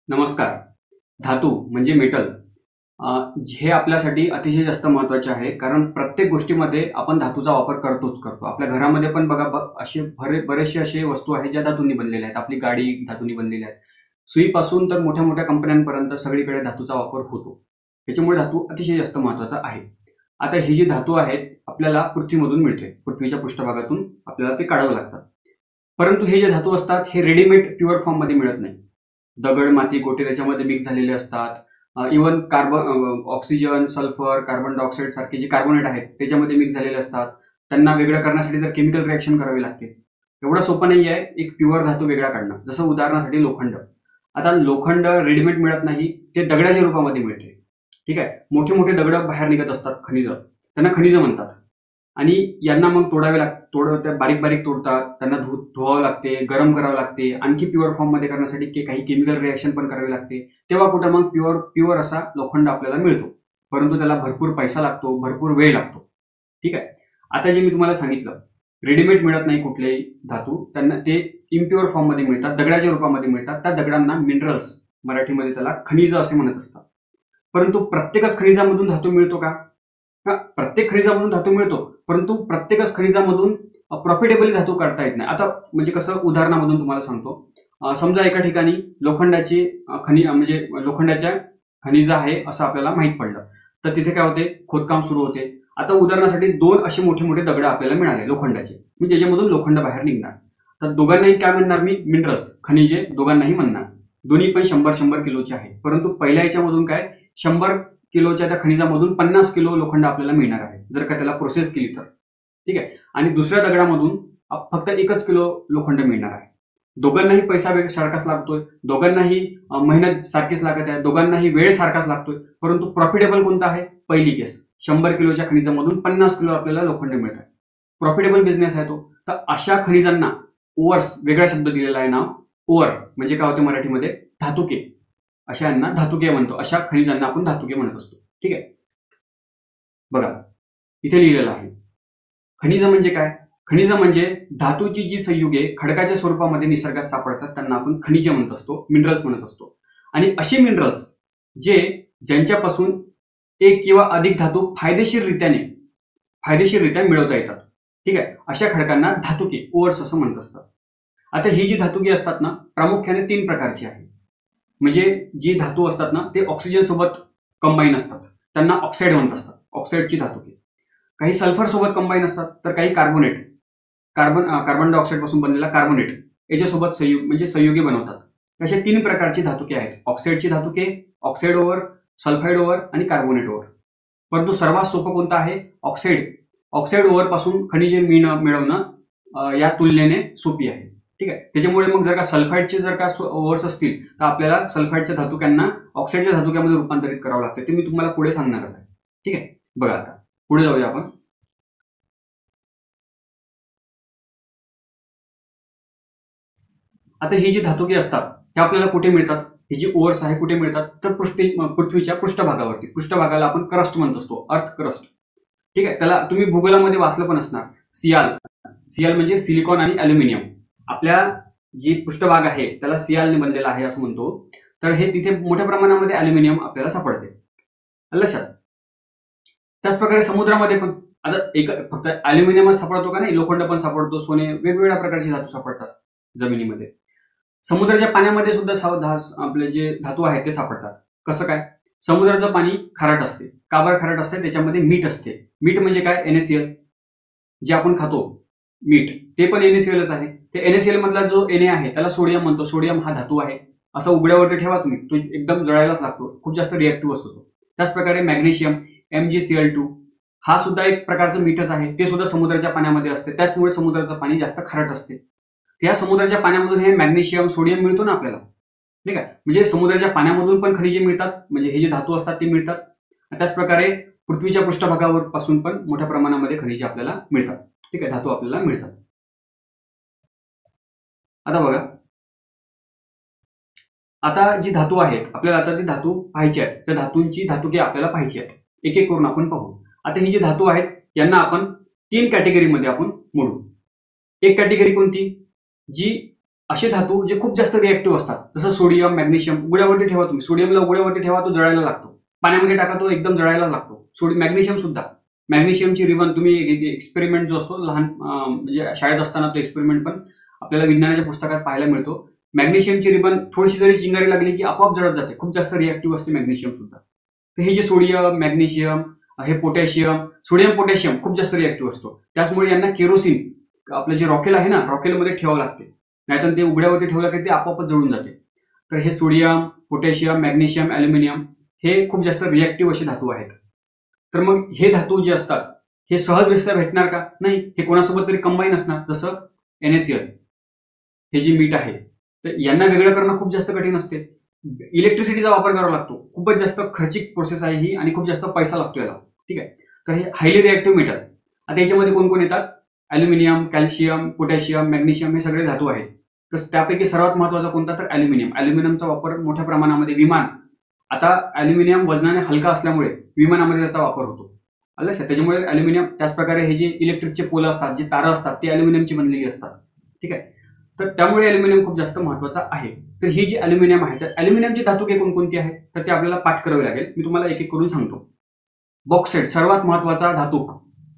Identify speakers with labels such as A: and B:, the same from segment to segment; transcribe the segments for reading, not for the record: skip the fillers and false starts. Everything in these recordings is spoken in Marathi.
A: नमस्कार. धातू म्हणजे मेटल हे आपल्यासाठी अतिशय जास्त महत्त्वाचे आहे, कारण प्रत्येक गोष्टीमध्ये आपण धातूचा वापर करतो. आपल्या घरामध्ये पण बघा असे बरेचसे असे वस्तू आहेत ज्या धातूंनी बनलेल्या आहेत. आपली गाडी धातूंनी बनलेली आहे. सुईपासून तर मोठ्या मोठ्या कंपन्यांपर्यंत सगळीकडे धातूचा वापर होतो. त्याच्यामुळे धातू अतिशय जास्त महत्त्वाचा आहे. आता ही जी धातू आहेत आपल्याला पृथ्वीमधून मिळते. पृथ्वीच्या पृष्ठभागातून आपल्याला ते काढावं लागतात. परंतु हे जे धातू असतात हे रेडीमेड प्युअर फॉर्म मध्ये मिळत नाही. दगड, माती, गोटे त्याच्यामध्ये मिक्स झालेले असतात. Even carbon, oxygen, sulphur, carbon dioxide सारखे जे कार्बोनेट आहेत त्याच्यामध्ये मिक्स झालेले असतात. त्यांना वेगळं करण्यासाठी तर केमिकल रिएक्शन करावी लागते. एवढं सोपं नाही आहे एक प्युअर धातू वेगळा काढणं. जसं उदाहरणासाठी लोखंड. आता लोखंड रेडीमेड मिळत नाही, ते दगडाच्या रूपामध्ये मिळते. ठीक आहे. मोठे मोठे दगड बाहेर निघत असतात, खनिज, त्यांना खनिज म्हणतात. आणि यांना मग बारीक बारीक तोडतात, त्यांना धुवावं लागते, गरम करावं लागते, आणखी प्युअर फॉर्म मध्ये करण्यासाठी काही केमिकल रिएक्शन पण करावी लागते. तेव्हा कुठं मग प्युअर असा लोखंड आपल्याला मिळतो. परंतु त्याला भरपूर पैसा लागतो, भरपूर वेळ लागतो. ठीक आहे. आता जे मी तुम्हाला सांगितलं, रेडीमेड मिळत नाही कुठलेही धातू, त्यांना ते इम्प्युअर फॉर्म मध्ये मिळतात, दगडाच्या रूपामध्ये मिळतात. त्या दगडांना मिनरल्स, मराठीमध्ये त्याला खनिज असे म्हणत असतात. परंतु प्रत्येकच खनिजामधून धातू मिळतो का? प्रत्येक खनिजामधून धातू मिळतो, परंतु प्रत्येकच खनिजामधून प्रॉफिटेबल धातू काढता येत नाही. आता म्हणजे कसं, उदाहरणामधून तुम्हाला सांगतो. समजा एका ठिकाणी लोखंडाची म्हणजे लोखंडाच्या खनिज आहे असं आपल्याला माहित पडलं, तर तिथे काय होते, खोदकाम सुरू होते. आता उदाहरणासाठी 2 असे मोठे मोठे दगड आपल्याला मिळाले लोखंडाचे, म्हणजे ज्याच्यामधून लोखंड बाहेर निघणार. तर दोघांनाही काय म्हणणार मी, मिनरल्स, खनिजे दोघांनाही म्हणणार. दोन्ही पण 100 किलोचे आहे. परंतु पहिल्या याच्यामधून काय, 100 किलोच्या त्या खनिजामधून 50 किलो लोखंड आपल्याला मिळणार आहे, जर का त्याला प्रोसेस केली तर. ठीक आहे. आणि दुसऱ्या दगडामधून फक्त 1 किलो लोखंड मिळणार आहे. दोघांनाही पैसा सारखाच लागतोय, दोघांनाही मेहनत सारखीच लागत आहे, दोघांनाही वेळ सारखाच लागतोय. परंतु प्रॉफिटेबल कोणता आहे, पहिली केस. 100 किलोच्या खनिजामधून 50 किलो आपल्याला लोखंड मिळत आहे. प्रॉफिटेबल बिझनेस आहे तो. तर अशा खनिजांना ओअर्स, वेगळा शब्द दिलेला आहे नाव, ओअर म्हणजे काय होते मराठीमध्ये, धातुके. अशांना धातुके म्हणतो. अशा खनिजांना आपण धातुके म्हणत असतो. ठीक आहे. बघा इथे लिहिलेलं आहे, खनिज म्हणजे काय. खनिज म्हणजे धातूची जी संयुगे खडकाच्या स्वरूपामध्ये निसर्गात सापडतात त्यांना आपण खनिज म्हणत असतो, मिनरल्स म्हणत असतो. आणि असे मिनरल्स ज्यांच्यापासून एक किंवा अधिक धातू फायदेशीररित्या मिळवता येतात. ठीक आहे. अशा खडकांना धातुके, ओअर्स असं म्हणत असतात. आता ही जी धातुके असतात ना, प्रामुख्याने 3 प्रकारची आहे. म्हणजे जी धातू असतात ना ते ऑक्सिजन सोबत कंबाईन असतात, त्यांना ऑक्साईड म्हणत असतात, ऑक्साईडची धातुके. काही सल्फर सोबत कंबाईन असतात, तर काही कार्बन डायऑक्साईड पासून बनलेला कार्बोनेट याच्यासोबत संयुगे बनवतात. अशा 3 प्रकारची धातुके आहेत, ऑक्साईडची धातुके, ऑक्साईड ओव्हर, सल्फाईड ओव्हर आणि कार्बोनेट ओव्हर. परंतु सर्वात सोपं कोणतं आहे, ऑक्साईड ओव्हर पासून खनिजे मिळवणं या तुलनेने सोपी आहे. ठीक आहे. त्याच्यामुळे मग जर का सल्फाईडचे ओव्हर्स असतील तर आपल्याला सल्फाईडच्या धातुक्यांना ऑक्साईडच्या धातुक्यामध्ये रूपांतरित करावं लागतं. ते मी तुम्हाला पुढे सांगणारच आहे. ठीक आहे. बघा आता पुढे जाऊया आपण. आता ही जी धातुके असतात हे आपल्याला कुठे मिळतात, ही जी ओव्हर्स आहे कुठे मिळतात, तर पृथ्वीच्या पृष्ठभागावरती. पृष्ठभागाला आपण क्रस्ट म्हणत असतो, अर्थ क्रस्ट. ठीक आहे. त्याला तुम्ही भूगोलामध्ये वाचलं पण असणार, सियाल म्हणजे सिलिकॉन आणि अल्युमिनियम. आपल्या जी पृष्ठभाग आहे त्याला सियालने बनलेला आहे असं म्हणतो. तर हे तिथे मोठ्या प्रमाणामध्ये अल्युमिनियम आपल्याला सापडते, लक्षात. त्याचप्रकारे समुद्रामध्ये पण आता फक्त अल्युमिनियमच सापडतो का नाही, लोखंड पण सापडतो, सोने, वेगवेगळ्या प्रकारची धातू सापडतात जमिनीमध्ये. समुद्राच्या पाण्यामध्ये सुद्धा आपले जे धातू आहेत ते सापडतात. कसं काय, समुद्राचं पाणी खारट असते. का बरं खारट असते, त्याच्यामध्ये मीठ असते. मीठ म्हणजे काय, NaCl, जे आपण खातो मीठ, ते पण NaClच आहे. ते NaCl मधला जो Na आहे त्याला सोडियम म्हणतो. सोडियम हा धातू आहे. असं उघड्यावरती ठेवा तुम्ही, तो एकदम जळायलाच लागतो, खूप जास्त रिएक्टिव्ह असतो तो. त्याचप्रकारे मॅग्नेशियम MgCl2 हा सुद्धा एक प्रकारचं मीठच आहे. ते सुद्धा समुद्राच्या पाण्यामध्ये असते. त्याचमुळे समुद्राचं पाणी जास्त खारट असते. त्या समुद्राच्या पाण्यामधून हे मॅग्नेशियम, सोडियम मिळतो ना आपल्याला. ठीक आहे. म्हणजे समुद्राच्या पाण्यामधून पण खनिजे मिळतात, म्हणजे हे जे धातू असतात ते मिळतात. त्याचप्रकारे पृथ्वीच्या पृष्ठभागावर पासून पण मोठ्या प्रमाणामध्ये खनिजे आपल्याला मिळतात. ठीक आहे. धातू आपल्याला मिळतात. आता बघा, आता जी धातू आहेत आपल्याला, आता ती धातू पाहायची आहेत, त्या धातूंची धातुके आपल्याला पाहायची आहेत. एक एक करून आपण पाहू. आता ही जी धातू आहेत यांना आपण 3 कॅटेगरीमध्ये आपण मोडू. एक कॅटेगरी कोणती, जी असे धातू जे खूप जास्त रिएक्टिव्ह असतात, जसं सोडियम, मॅग्नेशियम. उघड्यावरती ठेवा तुम्ही, सोडियमला उघड्यावरती ठेवा, तो जळायला लागतो. पाण्यामध्ये टाका, तो एकदम जळायला लागतो. मॅग्नेशियम सुद्धा, मॅग्नेशियमची रिबन तुम्ही एक्सपेरिमेंट जो असतो लहान म्हणजे शाळेत असताना, तो एक्सपेरिमेंट पण आपल्याला विज्ञानाच्या पुस्तकात पाहायला मिळतो. मॅग्नेशियमची रिबन थोडीशी जरी चिंगारी लागली की आपोआप जळत जाते. खूप जास्त रिएक्टिव्ह असते मॅग्नेशियम सुद्धा. तर हे जे सोडियम, मॅग्नेशियम, हे पोटॅशियम, सोडियम पोटॅशियम खूप जास्त रिएक्टिव्ह असतो. त्याचमुळे यांना केरोसिन, आपलं जे रॉकेल आहे ना, रॉकेलमध्ये ठेवावं लागते, नाहीतर ते उघड्यावरती ठेवलं की ते आपोआपच जळून जाते. तर हे सोडियम, पोटॅशियम, मॅग्नेशियम, ॲल्युमिनियम हे खूप जास्त रिएक्टिव्ह असे धातू आहेत. तर मग हे धातू जे असतात हे सहजरित्या भेटणार का? नाही, हे कोणासोबत तरी कंबाईन असणार. जसं NaCl, हे जे मीठ आहे, तर यांना वेगळं करणं खूप जास्त कठीण असते. इलेक्ट्रिसिटीचा वापर करावा लागतो. खूपच जास्त खर्चिक प्रोसेस आहे ही, आणि खूप जास्त पैसा लागतो याला. ठीक आहे. तर हे हायली रिएक्टिव्ह मेटल. आता याच्यामध्ये कोण कोण येतात? ॲल्युमिनियम, कॅल्शियम, पोटॅशियम, मॅग्नेशियम हे सगळे धातू आहेत. तर त्यापैकी सर्वात महत्त्वाचा कोणता? तर ॲल्युमिनियम. ॲल्युमिनियमचा वापर मोठ्या प्रमाणामध्ये विमान, आता ॲल्युमिनियम वजनाने हलका असल्यामुळे विमानामध्ये त्याचा वापर होतो. लक्षात. त्याच्यामुळे ॲल्युमिनियम, त्याचप्रकारे हे जे इलेक्ट्रिकचे पोल असतात, जे तारा असतात, ते ॲल्युमिनियमची बनलेली असतात. ठीक आहे. तर त्यामुळे ॲल्युमिनियम खूप जास्त महत्त्वाचा आहे. तर ही जी ॲल्युमिनियम आहे, तर ॲल्युमिनियमची धातू कोणकोणती आहेत तर ते आपल्याला पाठ करावे लागेल. मी तुम्हाला एक एक करून सांगतो. बॉक्साईट सर्वात महत्त्वाचा धातू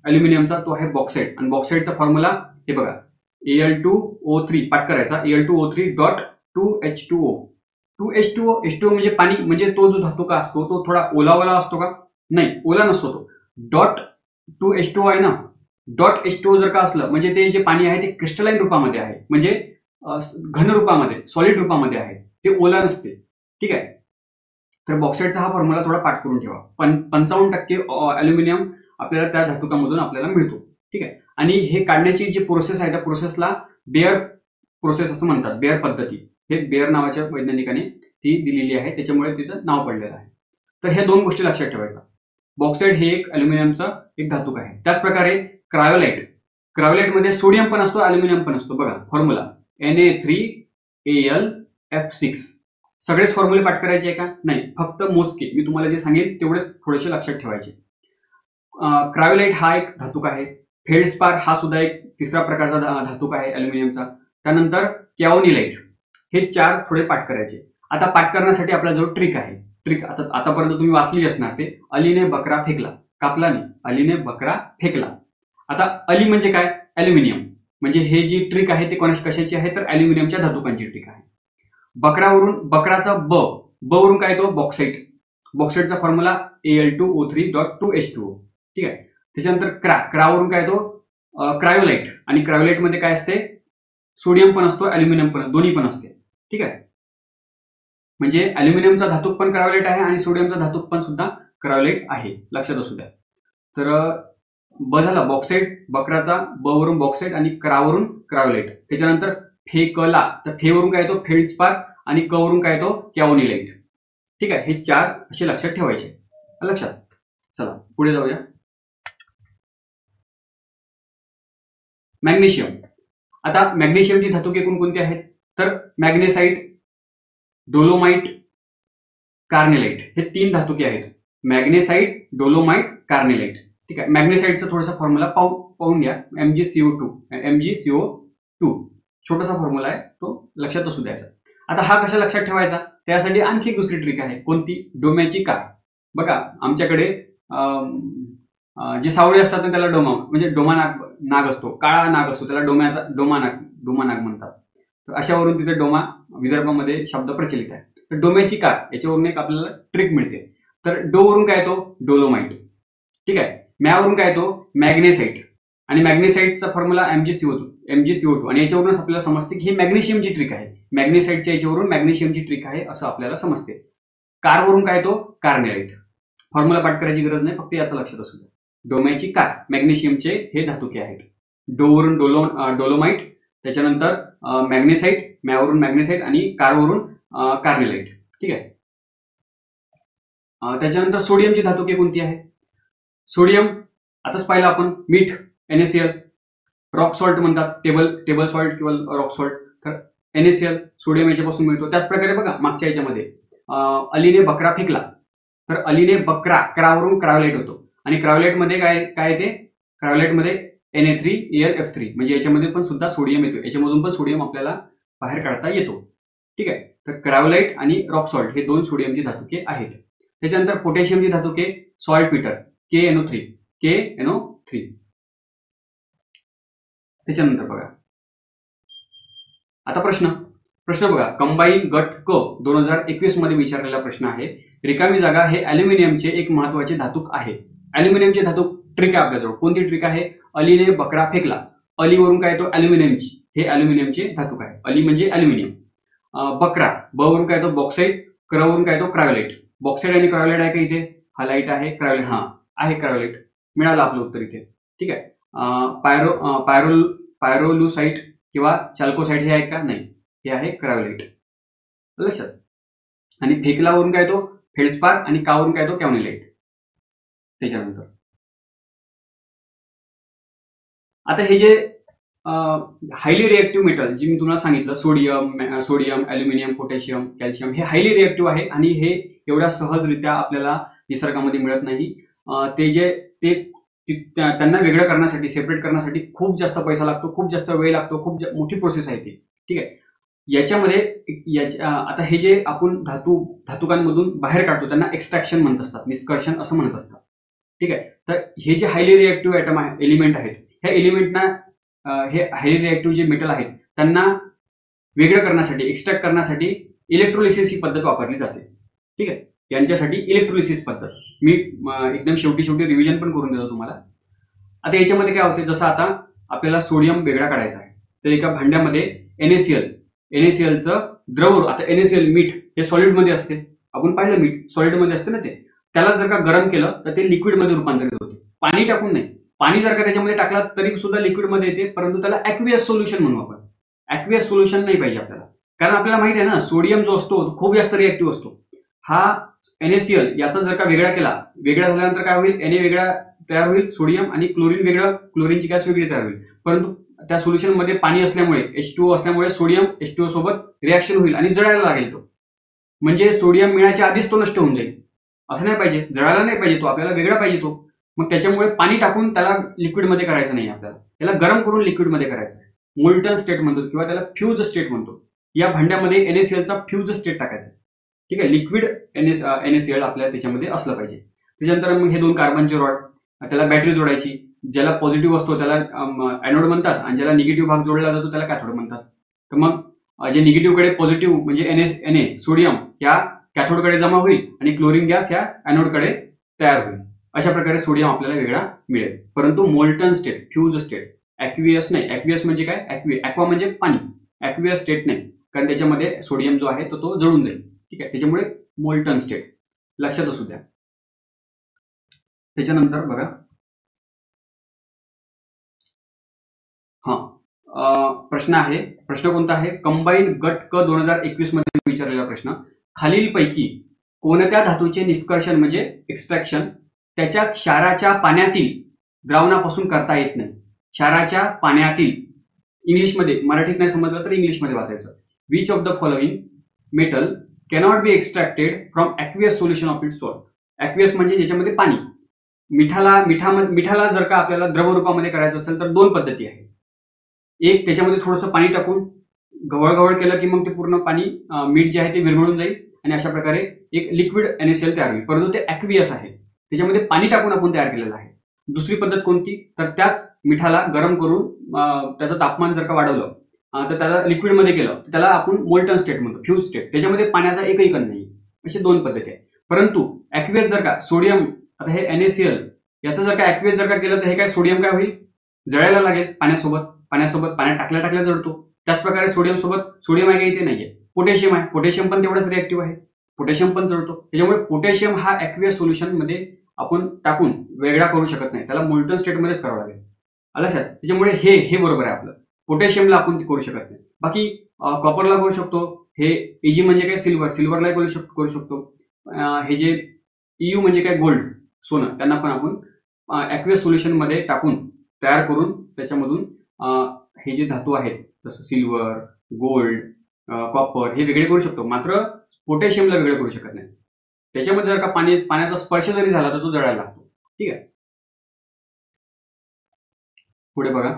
A: ॲल्युमिनियमचा, तो आहे बॉक्साईट. आणि बॉक्साईटचा फॉर्म्युला हे बघा, Al2O3 पाठ करायचा. Al2O3.2H2O. 2H2O, H2O म्हणजे पाणी. म्हणजे तो जो धातू का असतो तो थोडा ओलावाला असतो का? नाही, ओला नसतो तो. डॉट 2H2O आहे ना, डॉट H2O जर का असलं म्हणजे ते जे पाणी आहे ते क्रिस्टलाइन रूपामध्ये आहे, म्हणजे घन रूपामध्ये, सॉलिड रूपामध्ये आहे, ते ओला नसते. ठीक आहे. तर बॉक्साईटचा हा फॉर्म्युला थोडा पाठ करून ठेवा. 55% ॲल्युमिनियम आपल्याला त्या धातुकामधून आपल्याला मिळतो. ठीक आहे. आणि हे काढण्याची जी प्रोसेस आहे त्या प्रोसेसला बेअर प्रोसेस असं म्हणतात. बेअर पद्धती, हे बेअर नावाच्या वैज्ञानिकाने ती दिलेली आहे, त्याच्यामुळे तिथं नाव पडलेलं आहे. तर ह्या दोन गोष्टी लक्षात ठेवायचा. बॉक्साईट हे एक ॲल्युमिनियमचा एक धातूक आहे. त्याचप्रकारे क्रायोलाइट, क्रायोलाइटमध्ये सोडियम पण असतो, ॲल्युमिनियम पण असतो. बघा फॉर्म्युला Na3Al(F6). सगळेच फॉर्म्युले पाठ करायचे आहे का? नाही, फक्त मोजके मी तुम्हाला जे सांगेन तेवढेच थोडेसे लक्षात ठेवायचे. क्रायोलाइट हा एक धातूक आहे. फेल्डस्पार हा सुद्धा एक तिसरा प्रकारचा धातूक आहे ॲल्युमिनियमचा. त्यानंतर कॅओनिलाइट, हे चार थोडे पाठ करायचे. आता पाठ करण्यासाठी आपल्याजवळ ट्रिक आहे. ट्रिक आतापर्यंत तुम्ही वाचली असणार, ते अलीने बकरा फेकला, कापला नाही, अलीने बकरा फेकला. आता अली म्हणजे काय? ॲल्युमिनियम. म्हणजे हे जी ट्रिक आहे ते कशाची आहे तर ॲल्युमिनियमच्या धातुकांची ट्रिक आहे. बकरावरून, बकराचा ब वरून काय तो? बॉक्साईट. बॉक्साईटचा फॉर्म्युला Al2O3.2H2O. ठीक आहे. त्याच्यानंतर क्रावरून काय तो? क्रायोलाइट. आणि क्रायोलाइट मध्ये काय असते? सोडियम पण असतो, ॲल्युमिनियम पण, दोन्ही पण असते. ठीक आहे. म्हणजे ॲल्युमिनियमचा धातूक पण क्रायोलाइट आहे आणि सोडियमचा धातूक पण सुद्धा क्रायोलाइट आहे, लक्षात असू द्या. तर ब झाला बॉक्साईट, बकराचा, ब वरून बॉक्साईट आणि क्रावरून क्रायोलाइट. त्याच्यानंतर फेकला, तर फे वरून काय तो? फेल्डस्पार. आणि क वरून काय तो? कॅओनिलाइट. ठीक आहे. हे चार असे लक्षात ठेवायचे. लक्षात. चला पुढे जाऊया. मॅग्नेशियम. आता मॅग्नेशियमची धातुके कोणकोणती आहेत तर मॅग्नेसाइट, डोलोमाइट, कार्नेलाइट, हे तीन धातुके आहेत. Magnesite, dolomite, carnallite. ठीक आहे. मॅग्नेसाइटचा थोडासा फॉर्म्युला पाहून घ्या. MgCO2. छोटासा फॉर्म्युला आहे, तो लक्षात असू द्यायचा. आता हा कसा लक्षात ठेवायचा त्यासाठी आणखी दुसरी ट्रिक आहे. कोणती? डोम्याची कार. बघा आमच्याकडे जे सावळे असतात ना त्याला डोमा, म्हणजे डोमा नाग असतो, काळा नाग असतो, त्याला डोमा नाग म्हणतात. तर अशावरून तिथे डोमा विदर्भामध्ये शब्द प्रचलित आहे. तर डोम्याची कार याच्यावरून एक आपल्याला ट्रिक मिळते. तर डो वरून काय तो? डोलोमाइट. ठीक आहे. मॅवरून काय तो? मॅग्नेसाइट. आणि मॅग्नेसाइटचा फॉर्म्युला MgCO2. आणि याच्यावरूनच आपल्याला समजते की ही मॅग्नेशियमची ट्रिक आहे. मॅग्नेसाइटच्या याच्यावरून मॅग्नेशियमची ट्रिक आहे असं आपल्याला समजते. कारवरून काय तो? कार्नेलाइट. फॉर्म्युला पाठ करायची गरज नाही, फक्त याचं लक्षात असू द्या. डोम्याची कार, मॅग्नेशियमचे हे धातुके आहेत. डोवरून डोलोमाइट, त्याच्यानंतर मॅग्नेसाइट, मॅवरून मॅग्नेसाइट आणि कारवरून कार्नेलाइट. ठीक आहे. त्याच्यानंतर सोडियमची धातुके कोणती आहे? सोडियम आताच पाहिलं आपण, मीठ NaCl, रॉक सॉल्ट म्हणतात, टेबल सॉल्ट किंवा रॉक सॉल्ट. तर NaCl सोडियम याच्यापासून मिळतो. त्याचप्रकारे बघा मागच्या याच्यामध्ये अलीने बकरा फेकला, तर अलीने बकरा, क्रावरून क्रायोलाइट होतो. आणि क्रायोलाइट मध्ये काय येते? क्रायोलाइट मध्ये Na3Al(F3), म्हणजे याच्यामध्ये पण सुद्धा सोडियम येतो. याच्यामधून पण सोडियम आपल्याला बाहेर काढता येतो. ठीक आहे. तर क्रायोलाइट आणि रॉक सॉल्ट हे 2 सोडियमची धातुके आहेत. त्याच्यानंतर पोटॅशियमची धातुके सॉल्ट पीटर KNO3. त्याच्यानंतर बघा आता प्रश्न बघा, कंबाईन गट क 2021 मध्ये विचारलेला प्रश्न आहे. रिकामी जागा हे अॅल्युमिनियमचे एक महत्वाचे धातूक आहे. अॅल्युमिनियमचे धातूक ट्रिक आहे आपल्याजवळ. कोणती ट्रिक आहे? अलीने बकरा फेकला. अलीवरून काय येतो? अॅल्युमिनियमची. हे अॅल्युमिनियमचे धातूक आहे. अली म्हणजे अॅल्युमिनियम. बकरा ब वरून काय येतो? बॉक्साईट. क्र वरून काय येतो? क्रायोलाइट. बॉक्साईट आणि क्रायोलाइट आहे का इथे? हा लाईट आहे. क्रायोलाइट हा आहे. क्रायोलाइट मिळालं आपलं उत्तर इथे. ठीक आहे. पायरोलुसाइट किंवा चाल्कोसाइट हे आहे का? नाही, हे आहे क्रायोलाइट. लक्षात. आणि फेकलावरून काय येतो? फेल्डस्पार आणि कावरून काय येतो? कॅव्हनिलाइट. त्याच्यानंतर आता हे जे हायली रिएक्टिव्ह मेटल जे मी तुम्हाला सांगितलं, सोडियम, अॅल्युमिनियम, पोटॅशियम, कॅल्शियम, हे हायली रिएक्टिव्ह आहे आणि हे एवढ्या सहजरित्या आपल्याला निसर्गामध्ये मिळत नाही. त्यांना वेगळं करण्यासाठी, सेपरेट करण्यासाठी खूप जास्त पैसा लागतो, खूप जास्त वेळ लागतो, खूप मोठी प्रोसेस आहे ती. ठीक आहे. याच्यामध्ये आता हे जे आपण धातुकांमधून बाहेर काढतो त्यांना एक्स्ट्रॅक्शन म्हणत असतात, निष्कर्षण असं म्हणत असतात. ठीक आहे. तर हे जे हायली रिएक्टिव्ह एलिमेंट आहेत, ह्या एलिमेंटना हे हायली रिएक्टिव्ह जे मेटल आहेत त्यांना वेगळं करण्यासाठी, एक्स्ट्रॅक्ट करण्यासाठी इलेक्ट्रोलिसिस ही पद्धत वापरली जाते. ठीक आहे. यांच्यासाठी इलेक्ट्रोलिसिस पद्धत मी एकदम शेवटी रिव्हिजन पण करून देतो तुम्हाला. आता याच्यामध्ये काय होते, जसं आता आपल्याला सोडियम वेगळा काढायचा आहे, तर एका भांड्यामध्ये NaClचं द्रव, आता NaCl मीठ हे सॉलिडमध्ये असते, आपण पाहिलं मीठ सॉलिडमध्ये असते ना, ते त्याला जर का गरम केलं तर ते लिक्विडमध्ये रूपांतरित होते. पाणी टाकून नाही, पाणी जर का त्याच्यामध्ये टाकला तरी सुद्धा लिक्विडमध्ये येते, परंतु त्याला ॲक्वियस सोल्युशन म्हणू आपण. ॲक्वियस सोल्युशन नाही पाहिजे आपल्याला, कारण आपल्याला माहिती आहे ना सोडियम जो असतो खूप जास्त रिएक्टिव्ह असतो. हा NaCl याचा जर का वेगळा झाल्यानंतर काय होईल? Na वेगळा तयार होईल, सोडियम आणि क्लोरीन वेगळं, क्लोरीनची गॅस वेगळी तयार होईल. परंतु त्या सोल्युशन मध्ये पाणी असल्यामुळे, H2O असल्यामुळे सोडियम H2O सोबत रिॲक्शन होईल आणि जळायला लागेल तो. म्हणजे सोडियम मिळायच्या आधीच तो नष्ट होऊन जाईल. असं नाही पाहिजे, जळायला नाही पाहिजे तो, आपल्याला वेगळा पाहिजे तो. मग त्याच्यामुळे पाणी टाकून त्याला लिक्विडमध्ये करायचं नाही, आपल्याला त्याला गरम करून लिक्विडमध्ये करायचं आहे. मोल्टन स्टेट म्हणतो किंवा त्याला फ्यूज स्टेट म्हणतो. या भांड्यामध्ये NaClचा फ्यूज स्टेट टाकायचा. ठीक आहे. लिक्विड NaCl आपल्याला त्याच्यामध्ये असलं पाहिजे. त्याच्यानंतर मग हे 2 कार्बनचे रॉड, त्याला बॅटरी जोडायची. ज्याला पॉझिटिव्ह असतो त्याला ॲनोड म्हणतात आणि ज्याला निगेटिव्ह भाग जोडला जातो त्याला कॅथोड म्हणतात. तर मग जे निगेटिव्हकडे पॉझिटिव्ह म्हणजे Na सोडियम या कॅथोडकडे जमा होईल आणि क्लोरीन गॅस या ॲनोडकडे तयार होईल. अशा प्रकारे सोडियम आपल्याला वेगळा मिळेल. परंतु molten state, fuse state, aqueous नाही. ॲक्वियस म्हणजे काय? ॲक्वा म्हणजे पाणी. ॲक्वियस स्टेट नाही, कारण त्याच्यामध्ये सोडियम जो आहे तो जळून जाईल. ठीक आहे. त्याच्यामुळे मोल्टन स्टेट लक्षात असू द्या. त्याच्यानंतर बघा प्रश्न कोणता आहे? कंबाईन गट क 2021 मध्ये विचारलेला प्रश्न. खालीलपैकी कोणत्या धातूचे निष्कर्षण म्हणजे एक्स्ट्रॅक्शन त्याच्या क्षाराच्या पाण्यातील द्रावणापासून करता येत नाही? क्षाराच्या पाण्यातील, इंग्लिशमध्ये, मराठीत नाही समजलं तर इंग्लिशमध्ये वाचायचं. Which of the following metal cannot be extracted from aqueous solution of its salt? Aqueous म्हणजे ज्याच्यामध्ये पाणी. मिठाला जर का आपल्याला द्रव रूपामध्ये करायचं असेल तर 2 पद्धती आहेत. एक, त्याच्यामध्ये थोडंसं पाणी टाकून गवळ केलं की मग ते पूर्ण पाणी, मीठ जे आहे ते विरघळून जाईल आणि अशा प्रकारे एक लिक्विड NaCl तयार होईल. परंतु ते ॲक्वियस आहे, त्याच्यामध्ये पाणी टाकून आपण तयार केलेलं आहे. दुसरी पद्धत कोणती? तर त्याच मिठाला गरम करून त्याचं तापमान जर का वाढवलं तर त्याला लिक्विडमध्ये केलं तर त्याला आपण मोल्टन स्टेट म्हणतो, फ्यूज स्टेट. त्याच्यामध्ये पाण्याचा एकही कण नाही. असे 2 पद्धती आहेत. परंतु ॲक्वियस जर का सोडियम, आता हे NaCl याचं जर का ॲक्वियस जर का केलं तर हे काय सोडियम काय होईल? जळायला लागेल पाण्यासोबत पाण्यात टाकल्या जळतो. त्याच प्रकारे सोडियम आहे का? इथे नाहीये. पोटॅशियम आहे, पोटॅशियम पण तेवढंच रिएक्टिव्ह आहे, पोटॅशियम पण जळतो. त्याच्यामुळे पोटॅशियम हा ॲक्वियस सोल्युशन मध्ये आपण टाकून वेगळा करू शकत नाही, त्याला मोल्टन स्टेटमध्येच करावं लागेल. लक्षात. त्याच्यामुळे हे बरोबर आहे आपलं. पोटॅशियमला आपण करू शकत नाही. बाकी कॉपरला करू शकतो. हे Ag म्हणजे काय? सिल्वरला करू शकतो. हे जे EU म्हणजे काय? गोल्ड, सोनं, त्यांना पण आपण ॲक्वियस सोल्युशन मध्ये टाकून तयार करून त्याच्यामधून हे जे धातू आहेत जसं सिल्वर, गोल्ड, कॉपर हे वेगळे करू शकतो. मात्र पोटॅशियमला वेगळं करू शकत नाही. त्याच्यामध्ये जर का पाण्याचा स्पर्श जरी झाला तर तो जळायला लागतो. ठीक आहे. पुढे बघा.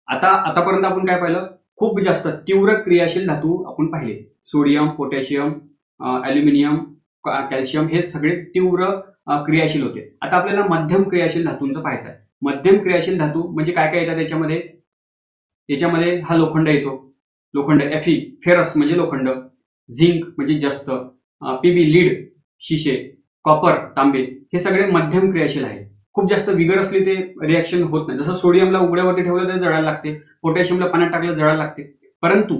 A: आतापर्यंत आपण काय पाहिलं? खूप जास्त तीव्र क्रियाशील धातू आपण पाहिले. सोडियम, पोटॅशियम, ॲल्युमिनियम, कॅल्शियम हे सगळे तीव्र क्रियाशील होते. आता आपल्याला मध्यम क्रियाशील धातूंचं पाहायचं आहे. मध्यम क्रियाशील धातू म्हणजे काय काय येतात याच्यामध्ये हा लोखंड येतो. लोखंड, Fe फेरस म्हणजे लोखंड, झिंक म्हणजे जस्त, Pb लीड शिशे, कॉपर तांबे, हे सगळे मध्यम क्रियाशील आहे. खूप जास्त विगर असली ते रिॲक्शन होत नाही. जसं सोडियमला उघड्यावरती ठेवलं तर जळायला लागते, पोटॅशियमला पाण्यात टाकलं जळायला लागते. परंतु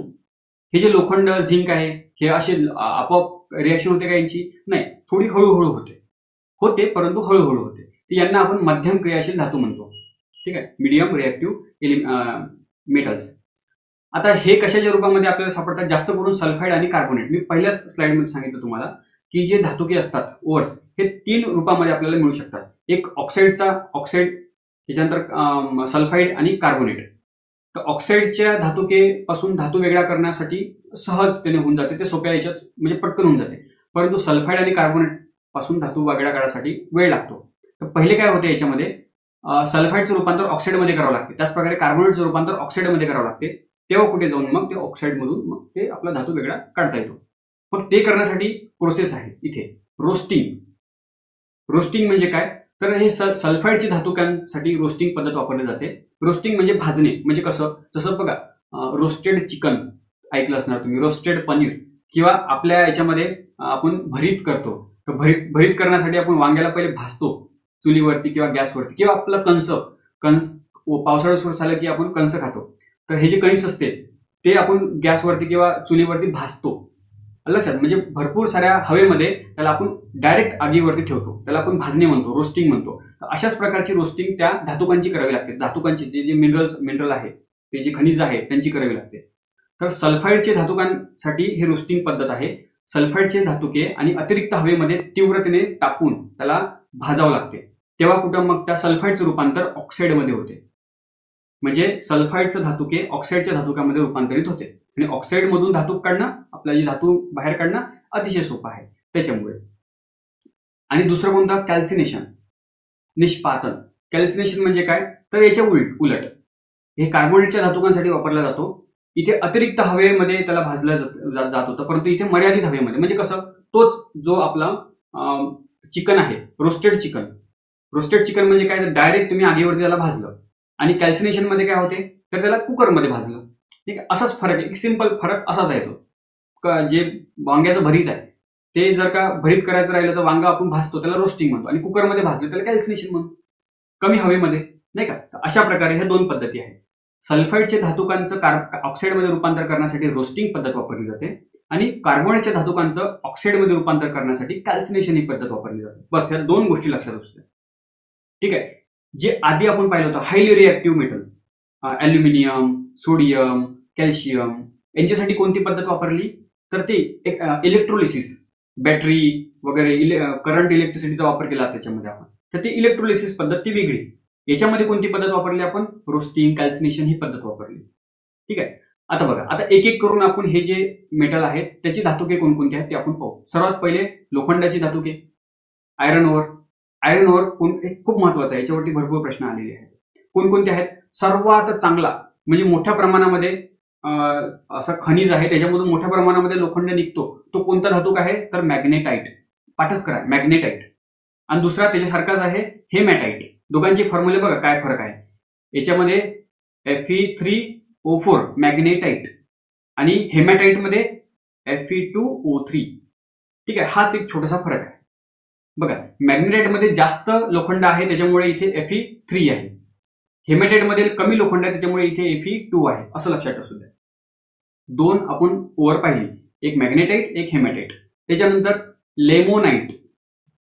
A: हे जे लोखंड, झिंक आहे, हे असे आपोआप रिॲक्शन होते का यांची? नाही, थोडी हळूहळू होते परंतु हळूहळू होते. यांना आपण मध्यम क्रियाशील धातू म्हणतो. ठीक आहे, मीडियम रिॲक्टिव्ह मेटल्स. आता हे कशाच्या रूपामध्ये आपल्याला सापडतात? जास्त करून सल्फाईड आणि कार्बोनेट. मी पहिल्याच स्लाइडमध्ये सांगितलं तुम्हाला की जे धातुके असतात ओर्स, हे 3 रूपामध्ये आपल्याला मिळू शकतात. एक ऑक्साईड, त्याच्यानंतर सल्फाईड आणि कार्बोनेट. तर ऑक्साईडच्या धातुके पासून धातू वेगळा करण्यासाठी सहजतेने होऊन जाते, ते सोप्या याच्यात म्हणजे पटकन होऊन जाते. परंतु सल्फाईड आणि कार्बोनेट पासून धातू वेगळा करण्यासाठी वेळ लागतो. तर पहिले काय होते याच्यामध्ये, सल्फाईडचं रूपांतर ऑक्साईडमध्ये करावं लागते, त्याचप्रकारे कार्बोनेटचं रूपांतर ऑक्साईडमध्ये करावं लागते. तेव्हा कुठे जाऊन मग ते ऑक्साईडमधून मग ते आपला धातू वेगळा काढता येतो. मग ते करण्यासाठी प्रोसेस आहे इथे रोस्टिंग. रोस्टिंग म्हणजे काय? तर हे सल्फाईडच्या धातुकांसाठी रोस्टिंग पद्धत वापरली जाते. रोस्टिंग म्हणजे भाजणे. म्हणजे कसं? जसं बघा, रोस्टेड चिकन ऐकलं असणार तुम्ही, रोस्टेड पनीर, किंवा आपल्या याच्यामध्ये आपण भरीत करतो. तर भरीत करण्यासाठी आपण वांग्याला पहिले भाजतो चुलीवरती किंवा गॅसवरती, किंवा आपलं कणस पावसाळा सुरू झालं की आपण कणस खातो. तर हे जे कणीस असते ते आपण गॅसवरती किंवा चुलीवरती भाजतो. लक्षात, म्हणजे भरपूर साऱ्या हवेमध्ये त्याला आपण डायरेक्ट आगीवरती ठेवतो, त्याला आपण भाजणे म्हणतो, रोस्टिंग म्हणतो. तर अशाच प्रकारची रोस्टिंग त्या धातुकांची करावी लागते. धातुकांची जे मिनरल आहे, ते जे खनिज आहे त्यांची करावी लागते. तर सल्फाईडचे धातुकांसाठी ही रोस्टिंग पद्धत आहे. सल्फाईडचे धातुके आणि अतिरिक्त हवेमध्ये तीव्रतेने तापून त्याला भाजावं लागते. तेव्हा कुठं मग त्या सल्फाईडचं रूपांतर ऑक्साईडमध्ये होते. म्हणजे सल्फाईडचं धातुके ऑक्साईडच्या धातुकामध्ये रूपांतरित होते. आणि ऑक्साईडमधून धातू काढणं, आपला जे धातू बाहेर काढणं अतिशय सोपं आहे त्याच्यामुळे. आणि दुसरं कोणतं? कॅल्सिनेशन, निष्पातन. कॅल्सिनेशन म्हणजे काय? तर याच्या उलट हे कार्बोनेटच्या धातुकांसाठी वापरला जातो. इथे अतिरिक्त हवेमध्ये त्याला भाजलं जात होतं, परंतु इथे मर्यादित हवेमध्ये. म्हणजे कसं? तोच जो आपला चिकन आहे, रोस्टेड चिकन म्हणजे काय? तर डायरेक्ट तुम्ही आगीवरती त्याला भाजलं. आणि कॅल्सिनेशन मध्ये काय होते? तर त्याला कुकरमध्ये भाजलं. ठीक आहे, असाच फरक आहे. सिंपल फरक असाच आहे तो. जे वांग्याचं भरीत आहे ते जर का भरीत करायचं राहिलं तर वांगा आपण भाजतो, त्याला रोस्टिंग म्हणतो, आणि कुकरमध्ये भाजलं त्याला कॅल्सिनेशन म्हणतो, कमी हवेमध्ये, नाही का? अशा प्रकारे ह्या 2 पद्धती आहेत. सल्फाईडच्या धातुकांचं ऑक्साईडमध्ये रूपांतर करण्यासाठी रोस्टिंग पद्धत वापरली जाते, आणि कार्बोनेटच्या धातुकांचं ऑक्साईडमध्ये रूपांतर करण्यासाठी कॅल्सिनेशन ही पद्धत वापरली जाते. बस ह्या 2 गोष्टी लक्षात असू द्या. ठीक आहे. जे आधी आपण पाहिलं होतं highly reactive metal, aluminium, sodium, calcium, यांच्यासाठी कोणती पद्धत वापरली? तर ते एक इलेक्ट्रोलिसिस, बॅटरी वगैरे करंट इलेक्ट्रिसिटीचा वापर केला त्याच्यामध्ये आपण. तर ती इलेक्ट्रोलिसिस पद्धत ती वेगळी. याच्यामध्ये कोणती पद्धत वापरली आपण? रोस्टिंग, कॅल्सिनेशन ही पद्धत वापरली. ठीक आहे. आता बघा, आता एक एक करून आपण हे जे मेटल आहेत त्याची धातुके कोणकोणती आहेत ते आपण पाहू. सर्वात पहिले लोखंडाची धातुके, आयरन ओर. आयरन ओर खूप महत्वाचं आहे, याच्यावरती भरपूर प्रश्न आलेले आहेत. कोणकोणते आहेत? सर्वात चांगला म्हणजे मोठ्या प्रमाणामध्ये असा खनिज आहे, त्याच्यामधून मोठ्या प्रमाणामध्ये लोखंड निघतो, तो कोणता धातूक आहे? तर मॅग्नेटाइट. पाठच करा, मॅग्नेटाइट. आणि दुसरा त्याच्यासारखाच आहे हेमॅटाइट. दोघांचे फॉर्म्युले बघा काय फरक आहे. याच्यामध्ये Fe3O4 मॅग्नेटाइट, आणि हेमॅटाइटमध्ये Fe2O3. ठीक आहे, हाच एक छोटासा फरक आहे. बघा, मॅग्नेटाइटमध्ये जास्त लोखंड आहे त्याच्यामुळे इथे Fe3 आहे, हेमॅटाइटमध्ये कमी लोखंड आहे त्याच्यामुळे इथे Fe2 आहे, असं लक्षात असू द्या. 2 आपण ओव्हर पाहिली, एक मॅग्नेटाइट, एक हेमॅटाइट. त्याच्यानंतर लेमोनाइट.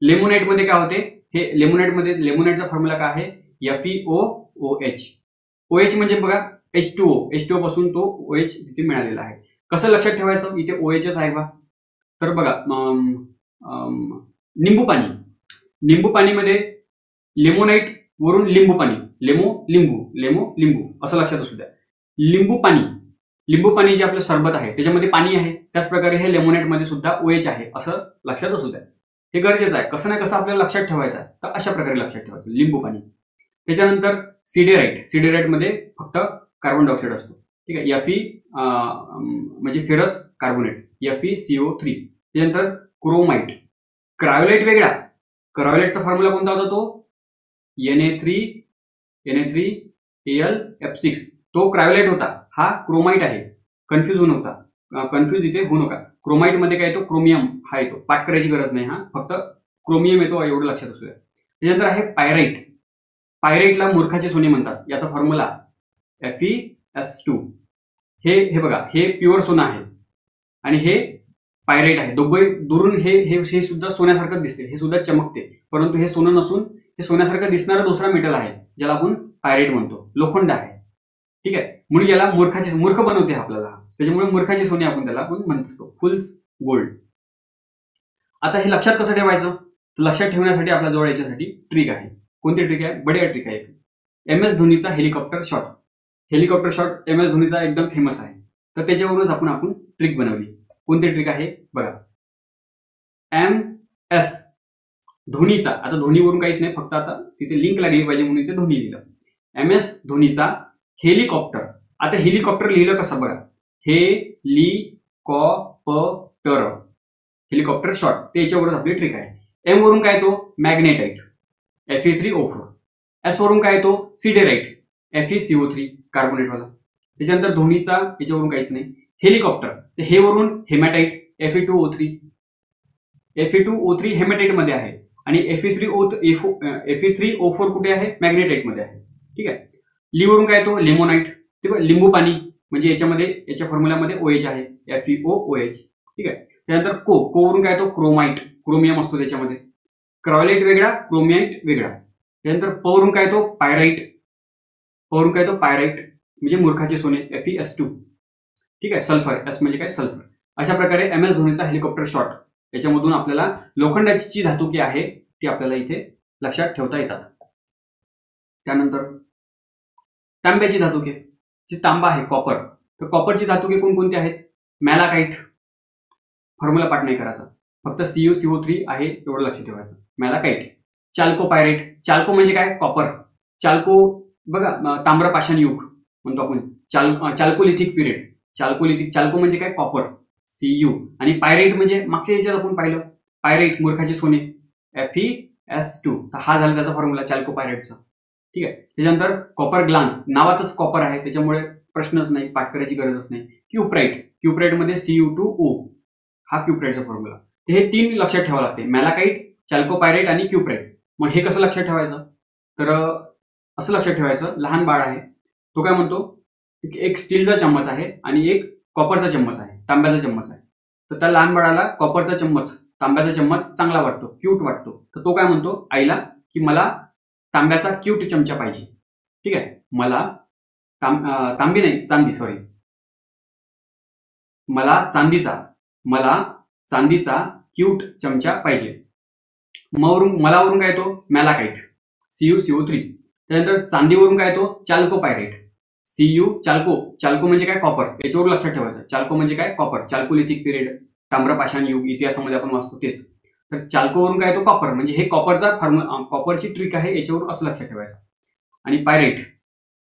A: लेमोनाइटमध्ये काय होते? हे लेमोनाइटचा फॉर्म्युला काय आहे? FeOOH. OH म्हणजे बघा H2O पासून तो OH तिथे मिळालेला आहे. कसं लक्षात ठेवायचं? इथे OHच आहे बा. तर बघा, निंबू पाणीमध्ये लेमोनाइट वरून लिंबू पाणी, लिंबू असं लक्षात असू द्या. लिंबू पाणी जे आपलं सरबत आहे त्याच्यामध्ये पाणी आहे, त्याच प्रकारे हे लेमोनाइटमध्ये सुद्धा OH आहे असं लक्षात असू द्या. हे गरजेचं आहे, कसं ना कसं आपल्याला लक्षात ठेवायचं आहे. तर अशा प्रकारे लक्षात ठेवायचं लिंबू पाणी. त्याच्यानंतर सिडेराइट मध्ये फक्त कार्बन डायऑक्साईड असतो. ठीक आहे. Fe म्हणजे फेरस कार्बोनेट, FeCO3. त्यानंतर क्रोमाइट. क्रायोलाइट वेगळा. क्रायोलाइटचा फॉर्म्युला कोणता होता तो? Na3Al तो क्रायोलाइट होता. हा क्रोमाइट आहे. कन्फ्युज इथे होऊ नका. क्रोमाइट मध्ये काय येतो? क्रोमियम हा येतो. पाठ करायची गरज नाही, हा फक्त क्रोमियम येतो एवढं लक्षात असू द्या. त्यानंतर आहे पायराइट. पायराइटला मूर्खाचे सोने म्हणतात. याचा फॉर्म्युला FeS2. हे बघा, हे प्युअर सोनं आहे आणि हे पायराइट आहे. दोघे दुरून हे सुद्धा सोन्यासारखं दिसते, हे सुद्धा चमकते, परंतु हे सोनं नसून हे सोन्यासारखं दिसणारा दुसरा मेटल आहे ज्याला आपण पायराइट म्हणतो. लोखंड आहे. ठीक आहे. म्हणून याला मूर्ख बनवते आपल्याला, त्याच्यामुळे मूर्खाचे सोने आपण त्याला म्हणत असतो. फुल्स गोल्ड. आता हे लक्षात कसं ठेवायचं? लक्षात ठेवण्यासाठी आपल्या जवळ याच्यासाठी ट्रिक आहे. कोणती ट्रिक आहे? बढिया ट्रिक आहे. MS धोनीचा helicopter shot. Helicopter shot MS धोनीचा एकदम फेमस आहे. तर त्याच्यावरूनच आपण ट्रिक बनवली. कोणती ट्रिक आहे बघा. MS धोनीचा, आता धोनीवरून काहीच नाही, फक्त आता तिथे लिंक लागली पाहिजे म्हणून इथे धोनी लिहिलं. MS धोनीचा हेलिकॉप्टर. आता हेलिकॉप्टर लिहिलं कसं बघा. Helicopter shot. त्याच्यावरच आपली ट्रिक आहे. M वरून काय तो? मॅग्नेटाइट, Fe3O4. S वरून काय तो? सिडेराइट, FeCO3 कार्बोनेट वाला. त्याच्यानंतर धोनीचा याच्यावरून काहीच नाही. हेलिकॉप्टर, हे वरून हेमॅटाइट, Fe2O3 हेमॅटाइट मध्ये आहे आणि Fe3O4 कुठे आहे? मॅग्नेटाइट मध्ये आहे. ठीक आहे. ली वरून काय तो? लिमोनाइट, लिंबू पाणी, म्हणजे याच्या फॉर्म्युल्यामध्ये OH आहे, FeOOH. ठीक आहे. त्यानंतर को वरून काय तो? क्रोमाइट, क्रोमियम असतो त्याच्यामध्ये. क्रायोलाइट वेगळा, क्रोमियाइट वेगळा. त्यानंतर प वरून काय तो? पायराइट. पायराइट म्हणजे मूर्खाचे सोने, FeS2. ठीक आहे. सल्फर, एस म्हणजे काय? सल्फर. अशा प्रकारे MS धोनीचा हेलिकॉप्टर शॉट, याच्यामधून आपल्याला लोखंडाची जी धातुके आहे ती आपल्याला इथे लक्षात ठेवता येतात. त्यानंतर तांब्याची धातुके, जी तांबा आहे कॉपर. तर कॉपरची धातुके कोणकोणती आहेत? मॅलाकाइट. फॉर्म्युला पाठ नाही करायचा, फक्त CuCO3 आहे एवढं लक्षात ठेवायचं. मॅलाकाइट. चाल्को चाल्को म्हणजे काय? कॉपर. चाल्को बघा, ताम्रपाषाण युग म्हणतो आपण. Chalcolithic period. चाल्को म्हणजे काय? Copper, Cu. आणि पायराइट म्हणजे मागच्या याच्यात आपण पाहिलं, पायराइट मूर्खाचे सोने, FeS2. तर हा झाला त्याचा फॉर्म्युला चाल्को पायराइटचा. ठीक आहे. त्याच्यानंतर कॉपर ग्लान्स, नावातच कॉपर आहे त्याच्यामुळे प्रश्नच नाही, पाठ करायची गरजच नाही. क्युप्राइट मध्ये Cu2O, हा क्युप्राइटचा फॉर्म्युला. हे 3 लक्षात ठेवावं लागते. मॅलाकाइट, चाल्को पायराइट आणि क्युप्राइट. मग हे कसं लक्षात ठेवायचं? तर असं लक्षात ठेवायचं, लहान बाळ आहे तो काय म्हणतो? एक स्टीलचा चम्मच आहे आणि एक कॉपरचा चम्मच आहे, तांब्याचा चम्मच आहे. तर त्या लहान बाळाला कॉपरचा चम्मच, तांब्याचा चम्मच चांगला वाटतो, क्यूट वाटतो. तर तो काय म्हणतो आईला की मला तांब्याचा क्यूट चमचा पाहिजे. ठीक आहे. मला तांबी नाही, चांदी, सॉरी, मला चांदीचा क्यूट चमचा पाहिजे. मलावरून काय तो? Malachite, CuCO3. त्यानंतर चांदीवरून काय तो? चाल्को पायराइट, चाल्को म्हणजे काय? कॉपर. याच्यावर लक्षात ठेवायचं. चाल्को म्हणजे काय? कॉपर. चाल्कोलिथिक पिरियड, ताम्रपाषाण युग इतिहासामध्ये आपण वाचतो तेच. तर चाल्कोवरून काय तो? कॉपर. म्हणजे हे कॉपरची ट्रिक आहे, याच्यावरून असं लक्षात ठेवायचं. आणि पायराइट,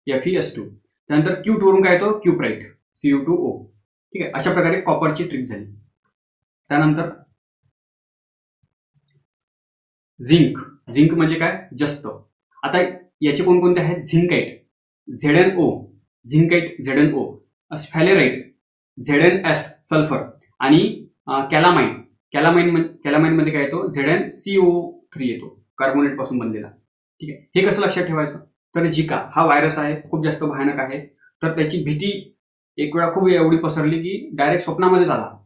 A: FeS2. त्यानंतर क्यूट वरून काय तो? क्युप्राइट, Cu2O. ठीक आहे. अशा प्रकारे कॉपरची ट्रिक झाली. त्यानंतर झिंक म्हणजे काय? जस्त. आता याचे कोणकोणते आहेत? झिंकाइट, ZnO, स्फॅलेराइट, ZnS, सल्फर. आणि कॅलामाइन मध्ये काय येतो? ZnCO3 येतो, कार्बोनेट पासून बनलेला. ठीक आहे. हे कसं लक्षात ठेवायचं? तर झिका हा व्हायरस आहे, खूप जास्त भयानक आहे. तर त्याची भीती एक वेळा खूप एवढी पसरली की डायरेक्ट स्वप्नामध्ये आला.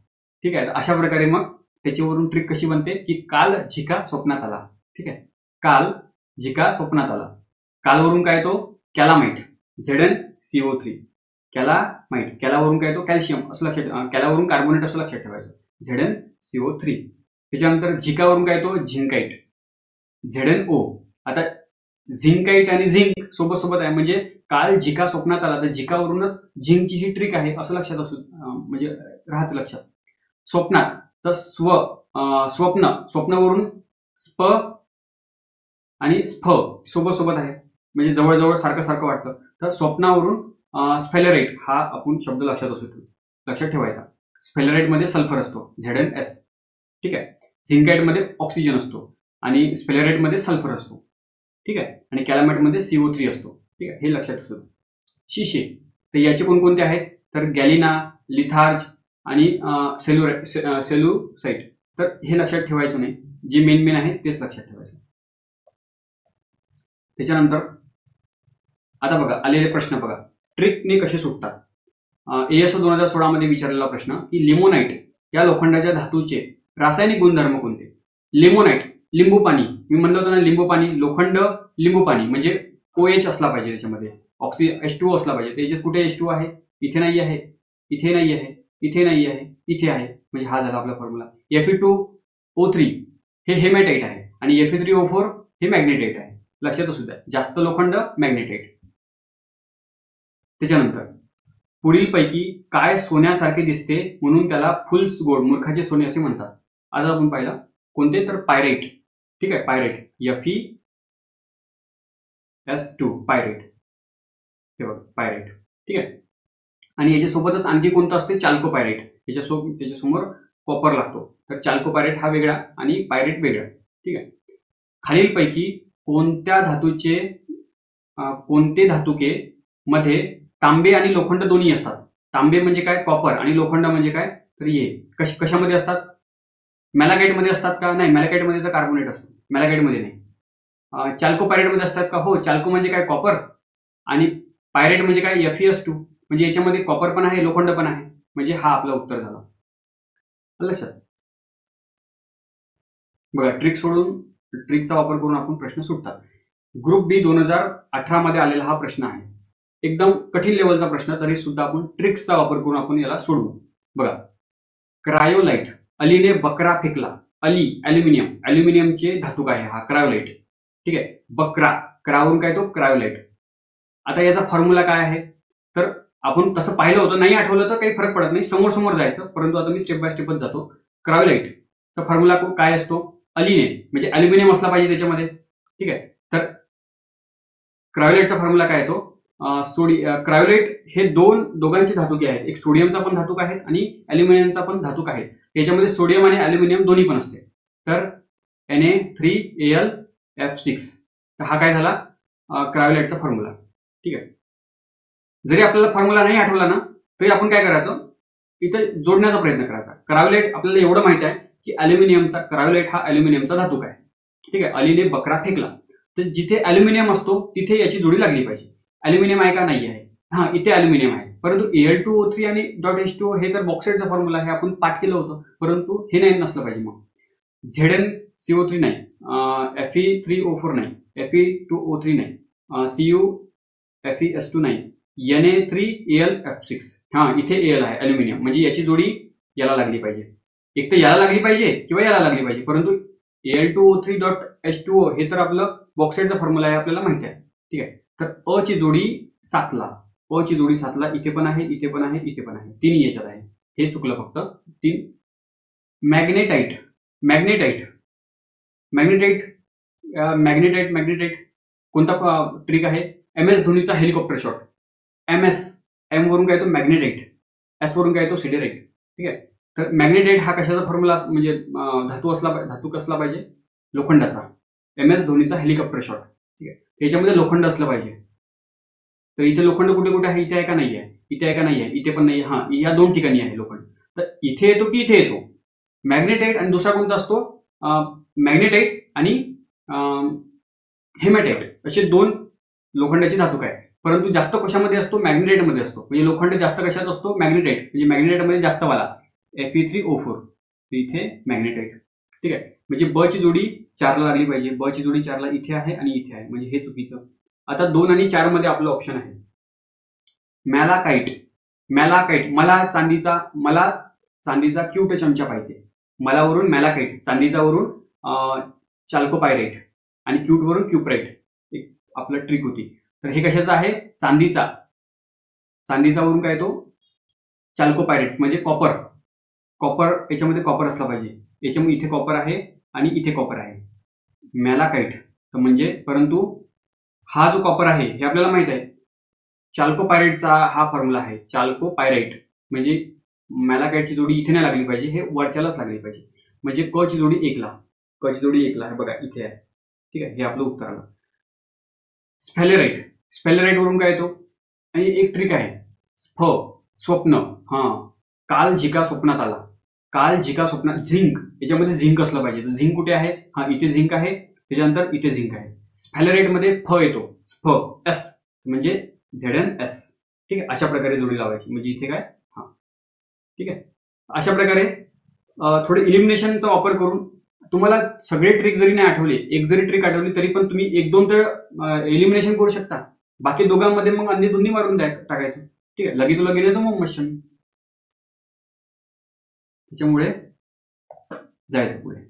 A: ठीक आहे. अशा प्रकारे मग त्याच्यावरून ट्रिक कशी बनते की काल झिका स्वप्नात आला. ठीक आहे. काल झिका स्वप्नात आला. कालवरून काय तो? कॅलामाइट, ZnCO3. कॅलावरून काय तो? कॅल्शियम, असं लक्षात, कॅलावरून कार्बोनेट असं लक्षात ठेवायचं, ZnCO3. त्याच्यानंतर झिकावरून काय तो? झिंकाइट, ZnO. आता झिंकाइट आणि झिंक सोबत आहे, म्हणजे काल झिका स्वप्नात आला, तर झिकावरूनच झिंकची ही ट्रिक आहे असं लक्षात असू, म्हणजे राहते लक्षात. स्वप्नात तर स्वप्नवरून स्प आणि स्फ सोबत आहे, म्हणजे जवळजवळ सारखं वाटतं. तर स्वप्नावरून स्फेलराइट हा आपण शब्द लक्षात ठेवायचा. स्फेलराइट मध्ये सल्फर असतो ZnS, ठीक आहे. झिंकाइट मध्ये ऑक्सिजन असतो आणि स्फेलराइट मध्ये सल्फर असतो, ठीक आहे. आणि कॅलामाइट मध्ये CO3 असतो, ठीक आहे. हे लक्षात ठेवा. शिशे तर याचे कोणकोणते आहेत तर गॅलिना, लिथार्ज आणि सेल्युसाइट. तर हे लक्षात ठेवायचं नाही, जे मेन आहेत तेच लक्षात ठेवायचं. त्याच्यानंतर आता बघा आलेले प्रश्न बघा, ट्रिकने कसे सुटतात. ASO 2016 मध्ये विचारलेला प्रश्न की लिमोनाइट या लोखंडाच्या धातूचे रासायनिक गुणधर्म कोणते. लिमोनाइट लिंबू पाणी, मी म्हणलं होतं ना लिंबू पाणी, लोखंड लिंबू पाणी म्हणजे OH असला पाहिजे, त्याच्यामध्ये H2O असला पाहिजे. त्याच्यात कुठे H2O आहे, इथे नाही आहे, इथे नाही आहे, इथे नाही आहे, इथे आहे, म्हणजे हा झाला आपला फॉर्म्युला. Fe2O3 हे हेमॅटाइट आहे आणि Fe3O4 हे मॅग्नेटाइट आहे. लक्षात असू द्या, जास्त लोखंड मॅग्नेटाइट. त्याच्यानंतर पुढील पैकी काय सोन्यासारखे दिसते म्हणून त्याला फुल्स गोल्ड, मूर्खाचे सोने असे म्हणतात. आज आपण पाहिलं कोणते तर पायरेट, ठीक आहे. पायरेट FeS2 पायरेट, हे बघा पायरेट, ठीक आहे. आणि याच्यासोबतच आणखी कोणतं असते चाल्को पायरेट, त्याच्यासमोर कॉपर लागतो. तर चाल्को पायरेट हा वेगळा आणि पायरेट वेगळा, ठीक आहे. खालीलपैकी कोणते धातुके मध्ये तांबे आणि लोखंड दोन्ही असतात. तांबे म्हणजे काय, कॉपर, आणि लोखंड म्हणजे काय तर हे कशामध्ये असतात. मॅलाकाइट मध्ये असतात का, नाही. मॅलाकाइट मध्ये तर कार्बोनेट असतो, मॅलाकाइट मध्ये नाही. चाल्को पायरेट मध्ये असतात का, हो. चाल्को म्हणजे काय, कॉपर, आणि पायरेट म्हणजे काय FeS2, म्हणजे याच्यामध्ये कॉपर पण आहे, लोखंड पण आहे, म्हणजे हा आपला उत्तर झाला. लक्षात बघा, ट्रिकचा वापर करून आपण प्रश्न सुटतात. ग्रुप B 2018 मध्ये आलेला हा प्रश्न आहे, एकदम कठीण लेवलचा प्रश्न, तरी सुद्धा आपण ट्रिक्सचा वापर करून आपण याला सोडवू. बघा, क्रायोलाइट, अलीने बकरा फेकला. अली अल्युमिनियमचे धातू आहे हा क्रायोलाइट, ठीक आहे. बकरा, क्रावरून काय तो क्रायोलाइट. आता याचा फॉर्म्युला काय आहे तर आपण तसं पाहिलं होतं, नाही आठवलं तर काही फरक पडत नाही, समोर जायचं, परंतु आता मी स्टेप बाय स्टेपच जातो. क्रायोलाइटचा फॉर्म्युला काय असतो, अलीने म्हणजे अल्युमिनियम असला पाहिजे त्याच्यामध्ये, ठीक आहे. तर क्रायोलाइटचा फॉर्म्युला काय येतो, क्रायोलाइट हे दोघांचे धातुके आहेत, एक सोडियमचा पण धातुक आहेत आणि अल्युमिनियमचा पण धातुक आहे. याच्यामध्ये सोडियम आणि अल्युमिनियम दोन्ही पण असते. तर Na3Al(F6) तर हा काय झाला क्रायोलाइटचा फॉर्म्युला, ठीक आहे. जरी आपल्याला फॉर्म्युला नाही आठवला ना तरी आपण काय करायचं, इथं जोडण्याचा प्रयत्न करायचा. क्रायोलाइट आपल्याला एवढं माहिती आहे की क्रायोलाइट हा अल्युमिनियमचा धातुक आहे, ठीक आहे. अलीने बकरा फेकला, तर जिथे अल्युमिनियम असतो तिथे याची जोडी लागली पाहिजे. अल्युमिनियम आहे का, नाही आहे, हा इथे अल्युमिनियम आहे, परंतु Al2O3 आणि .H2O हे तर बॉक्साईडचा फॉर्म्युला आहे, आपण पाठ केलं होतं, परंतु हे नाही नसलं पाहिजे. मग ZnCO3 नाही, Fe3O4 नाही, Fe2O3 नाही, CuFeS2 नाही, Na3Al(F6) हा इथे Al आहे अल्युमिनियम, म्हणजे याची जोडी याला लागली पाहिजे. एक तर याला लागली पाहिजे किंवा याला लागली पाहिजे, परंतु Al2O3.H2O हे तर आपलं बॉक्साईडचा फॉर्म्युला आहे, आपल्याला माहिती आहे, ठीक आहे. तर अ ची जोडी 7ला इथे पण आहे, इथे पण आहे, इथे पण आहे, तिन्ही याच्यात आहे. हे चुकलं फक्त 3. मॅग्नेटाइट कोणता ट्रिक आहे, MS धोनीचा हेलिकॉप्टर शॉट. M वरून काय तो मॅग्नेटाइट, S वरून काय तो सिडेराइट, ठीक आहे. तर मॅग्नेटाइट हा कशाचा फॉर्म्युला म्हणजे धातू कसला पाहिजे, लोखंडाचा. MS धोनीचा हेलिकॉप्टर शॉट, ठीक आहे. याच्यामध्ये लोखंड असलं पाहिजे. तर इथे लोखंड कुठे कुठे आहे, इथे आहे का नाही आहे, इथे आहे का नाही आहे, इथे पण नाही, हा या 2 ठिकाणी आहे लोखंड. तर इथे येतो की इथे येतो मॅग्नेटाइट, आणि दुसरा कोणता असतो मॅग्नेटाइट आणि हेमॅटाइट, असे 2 लोखंडाची धातुक आहे. परंतु जास्त कशामध्ये असतो, मॅग्नेटाइटमध्ये असतो, म्हणजे लोखंड जास्त कशात असतो, मॅग्नेटाइट, म्हणजे मॅग्नेटाइटमध्ये जास्त वाला Fe3O4, इथे मॅग्नेटाइट, ठीक आहे. म्हणजे ब ची जोडी 4ला लागली पाहिजे, ब ची जोडी 4ला इथे आहे आणि इथे आहे, म्हणजे हे चुकीचं. आता 2 आणि 4 मध्ये आपलं ऑप्शन आहे मॅलाकाइट. मला चांदीचा क्यूट चमचा पाहिजे. मलावरून मॅलाकाइट, चांदीचा वरून चाल्कोपायरेट आणि क्यूट वरून क्युप्राइट, एक आपलं ट्रिक होती. तर हे कशाचं आहे, चांदीचा वरून काय तो चाल्कोपायरेट, म्हणजे कॉपर, याच्यामध्ये कॉपर असला पाहिजे. याच्यामध्ये इथे कॉपर आहे आणि इथे कॉपर आहे, मॅलाकाइट. तर म्हणजे परंतु हा जो कॉपर आहे हे आपल्याला माहित आहे चाल्कोपायराईटचा हा फॉर्म्युला आहे. चाल्कोपायराईट म्हणजे मॅलाकाईटची जोडी इथे नाही लागली पाहिजे, हे वरच्यालाच लागली पाहिजे. म्हणजे क ची जोडी 1 ला, क ची जोडी 1 ला आहे बघा इथे आहे. ठीक आहे, हे आपलं उत्तर आलं. स्फॅलेराईट, स्फॅलेराईट वरून काय येतो आणि एक ट्रिक आहे. स्फ स्वप्न, काल झिका स्वप्नात आला, काल झिका स्वप्नात. झिंक, याच्यामध्ये झिंक असलं पाहिजे. तर झिंक कुठे आहे? इथे झिंक आहे, त्याच्यानंतर इथे झिंक आहे. स्फॅलेराईट मध्ये फ येतो, स्फ एस म्हणजे ZnS. ठीक आहे, अशा प्रकारे जोडी लावायची. म्हणजे इथे काय, ठीक आहे. अशा प्रकारे थोडे इलिमिनेशनचा वापर करून तुम्हाला सगळे ट्रिक जरी नाही आठवले, एक जरी ट्रिक आठवली तरी पण तुम्ही 1-2 तर एलिमिनेशन करू शकता. बाकी दोघांमध्ये मग अन्य दोन्ही मारून टाकायचं. ठीक आहे, लगी तो लगी नाही तर मग मशीन. त्याच्यामुळे जायचं पुढे.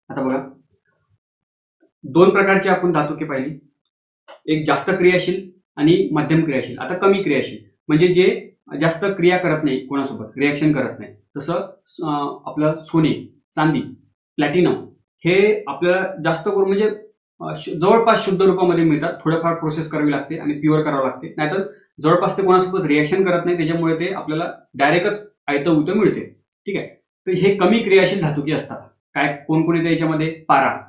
A: आता बघा, 2 प्रकारचे आपण धातुके पाहिली. एक जास्त क्रियाशील आणि मध्यम क्रियाशील. आता कमी क्रियाशील म्हणजे जे जास्त क्रिया करत नाही, कोणासोबत रिॲक्शन करत नाही. तसं आपलं सोने, चांदी, प्लॅटिनम हे आपल्याला जास्त करून म्हणजे जवळपास शुद्ध रूपामध्ये मिळतात. थोडंफार प्रोसेस करावी लागते आणि प्युअर करावं लागते. नाहीतर जवळपास ते कोणासोबत रिॲक्शन करत नाही, त्याच्यामुळे ते आपल्याला डायरेक्टच आयतं उतं मिळते. ठीक आहे, तर हे कमी क्रियाशील धातुके असतात. काय कोण येते याच्यामध्ये? पारा,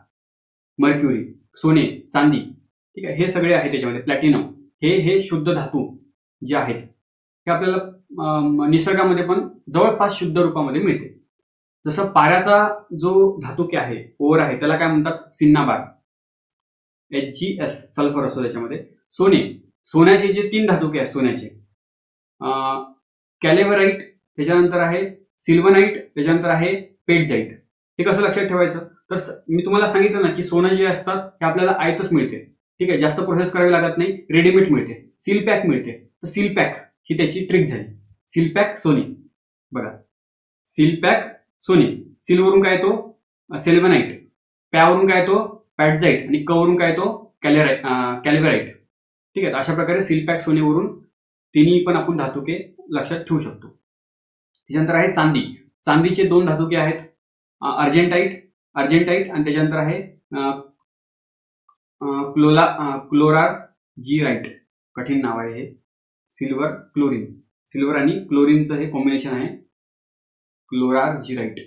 A: मर्क्युरी, सोने, चांदी. ठीक आहे, हे सगळे आहे त्याच्यामध्ये. प्लॅटिनम हे शुद्ध धातू जे आहेत हे आपल्याला निसर्गामध्ये पण जवळपास शुद्ध रूपामध्ये मिळते. जसं पाऱ्याचा जो धातुके आहे, ओर आहे, त्याला काय म्हणतात? सिन्नाबार, HgS, सल्फर असतो त्याच्यामध्ये. सोन्याचे जे 3 धातुके आहेत सोन्याचे, कॅलेव्हराईट, त्याच्यानंतर आहे सिल्वनाईट, त्याच्यानंतर आहे पेटजाईट. हे कसं लक्षात ठेवायचं? तर मी तुम्हाला सांगितलं ना की सोनं जे असतात हे आपल्याला आयतच मिळते. ठीक आहे, जास्त प्रोसेस करावी लागत नाही, रेडीमेड मिळते, सील पॅक मिळते. तर सील पॅक ही त्याची ट्रिक झाली. सील पॅक सोने, बघा, सील पॅक सोने. सीलवरून काय येतो? सिल्वनाईट, पॅवरून काय येतो? पॅटजाईट, आणि कवरून काय येतो? कॅलेव्हराईट. ठीक आहे, अशा प्रकारे सील पॅक सोनेवरून तिन्ही पण आपण धातुके लक्षात ठेवू शकतो. त्याच्यानंतर आहे चांदी. चांदीचे 2 धातुके आहेत, अर्जेंटाईट आणि त्याच्यानंतर आहे क्लोरार्जिराईट. कठीण नाव आहे हे. सिल्वर क्लोरीन, सिल्वर आणि क्लोरीनचं हे कॉम्बिनेशन आहे, क्लोरार्जिराईट.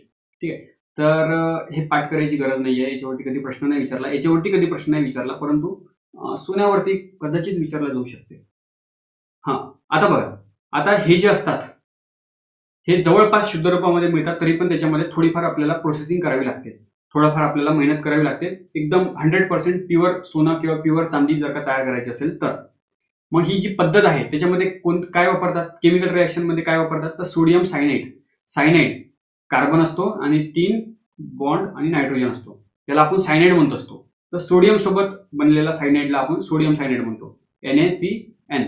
A: ठीक आहे, तर हे पाठ करायची गरज नाही आहे. याच्यावरती कधी प्रश्न नाही विचारला, परंतु सोन्यावरती कदाचित विचारला जाऊ शकते. आता बघा, आता हे जे असतात हे जवळपास शुद्ध रूपामध्ये मिळतात, तरी पण त्याच्यामध्ये थोडीफार आपल्याला प्रोसेसिंग करावी लागते, थोडाफार आपल्याला मेहनत करावी लागते. एकदम 100% प्युअर सोनं किंवा प्युअर चांदी जर का तयार करायची असेल तर. मग ही जी पद्धत आहे त्याच्यामध्ये काय वापरतात? केमिकल रिॲक्शन मध्ये काय वापरतात? तर सोडियम सायनाइड, कार्बन असतो आणि 3 बॉन्ड आणि नायट्रोजन असतो, त्याला आपण सायनाइड म्हणत असतो. तर सोडियम सोबत बनलेला सायनाइडला आपण सोडियम सायनाइड म्हणतो, NaCN.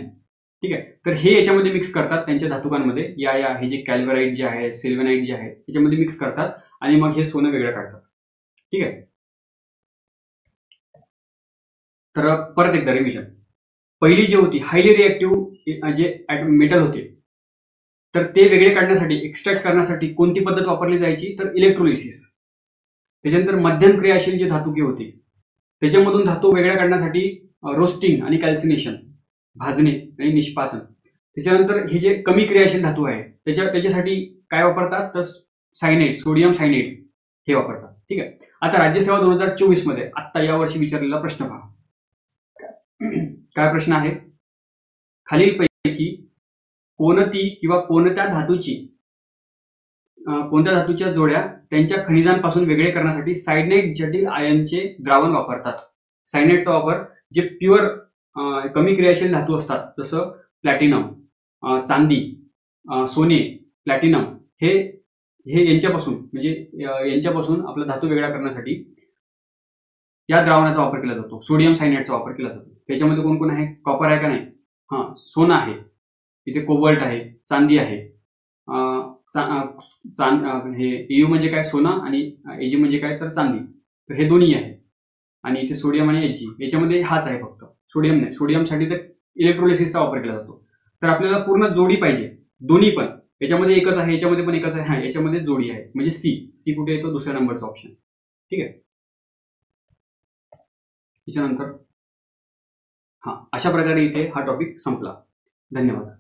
A: ठीक आहे, तर हे याच्यामध्ये मिक्स करतात त्यांच्या धातुकांमध्ये. हे जे कॅल्वराईट जे आहे, सिल्वनाईट जे आहे, त्याच्यामध्ये मिक्स करतात आणि मग हे सोनं वेगळं काढतात. ठीक आहे, तर परत एकदा रिव्हिजन. पहिली जी होती हायली रिएक्टिव्ह जे मेटल होते, तर ते वेगळे काढण्यासाठी, एक्स्ट्रॅक्ट करण्यासाठी कोणती पद्धत वापरली जायची? तर इलेक्ट्रोलिसिस. त्याच्यानंतर मध्यम क्रियाशील जे धातुके होते त्याच्यामधून धातू वेगळ्या काढण्यासाठी रोस्टिंग आणि कॅल्सिनेशन, भाजणे आणि निष्पादन. त्याच्यानंतर हे जे कमी क्रियाशील धातू आहे त्याच्यासाठी काय वापरतात? तर सायनाइड, सोडियम सायनाइड हे वापरतात. ठीक आहे, आता राज्यसेवा 2024 मध्ये आत्ता यावर्षी विचारलेला प्रश्न पहा. काय प्रश्न आहे? खालीलपैकी कोणती किंवा कोणत्या धातूच्या जोड्या त्यांच्या खनिजांपासून वेगळे करण्यासाठी सायनाइड जटिल आयनचे द्रावण वापरतात? सायनाइडचा वापर जे प्युअर कमी क्रियाशील धातू असतात, जसं प्लॅटिनम, चांदी, सोने, प्लॅटिनम, हे यांच्यापासून आपला धातू वेगळा करण्यासाठी या द्रावणाचा वापर केला जातो, सोडियम सायनाइडचा वापर केला जातो. त्याच्यामध्ये कोण कोण आहे? कॉपर आहे का नाही? सोना आहे, इथे कोबाल्ट आहे, चांदी आहे. हे EU म्हणजे काय? सोनं, आणि AG म्हणजे काय? तर चांदी. तर हे दोन्ही आहे. आणि इथे सोडियम आणि HG, याच्यामध्ये हाच आहे फक्त, सोडियम नाही. सोडियमसाठी तर इलेक्ट्रोलिसिसचा वापर केला जातो. तर आपल्याला पूर्ण जोडी पाहिजे, दोन्ही पण. याच्यामध्ये एकच आहे, याच्यामध्ये पण एकच आहे, याच्यामध्ये जोडी आहे, म्हणजे सी कुठे येतो? दुसऱ्या नंबरचा ऑप्शन. ठीक आहे, त्याच्यानंतर अशा प्रकारे इथे हा टॉपिक संपला. धन्यवाद.